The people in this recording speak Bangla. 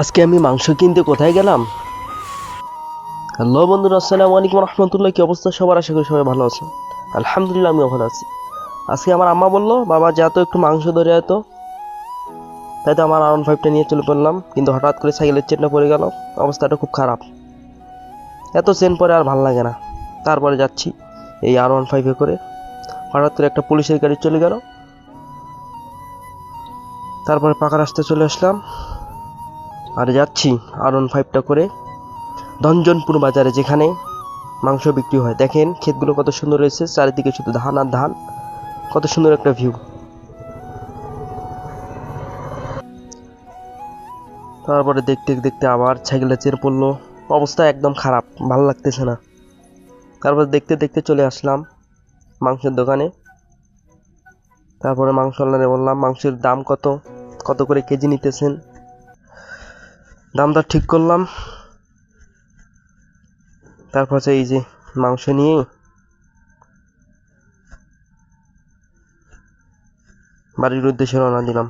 আজকে আমি মাংস কিনতে কোথায় গেলাম। হ্যালো বন্ধুরা, আসসালামু আলাইকুম রহমতুল্লাহ। কি অবস্থা সবার? আশা করি সবাই ভালো আছেন। আলহামদুলিল্লাহ, আমিও ভালো আছি। আজকে আমার আম্মা বললো, বাবা যা তো একটু মাংস ধরে এত। তাই তো আমার R15টা নিয়ে চলে পড়লাম, কিন্তু হঠাৎ করে সাইকেলের চেনটা পড়ে গেল। অবস্থাটা খুব খারাপ। এত চেন পরে আর ভাল লাগে না। তারপরে যাচ্ছি এই R15 করে। হঠাৎ করে একটা পুলিশের গাড়ি চলে গেল। তারপরে পাকা রাস্তায় চলে আসলাম আর যাচ্ছি R15টা করে ধনজনপুর বাজারে, যেখানে মাংস বিক্রি হয়। দেখেন ক্ষেতগুলো কত সুন্দর রয়েছে, চারিদিকে শুধু ধান আর ধান। কত সুন্দর একটা ভিউ। তারপরে দেখতে দেখতে আবার সাইকেলটা চেন পড়লো। অবস্থা একদম খারাপ, ভালো লাগতেছে না। তারপর দেখতে দেখতে চলে আসলাম মাংসের দোকানে। তারপরে মাংসওয়ালারে বললাম মাংসের দাম কত, কত করে কেজি নিতেছেন। দামটা ঠিক করলাম। তারপর এই যে মাংস নিয়ে বাড়ির উদ্দেশ্যে রওনা দিলাম।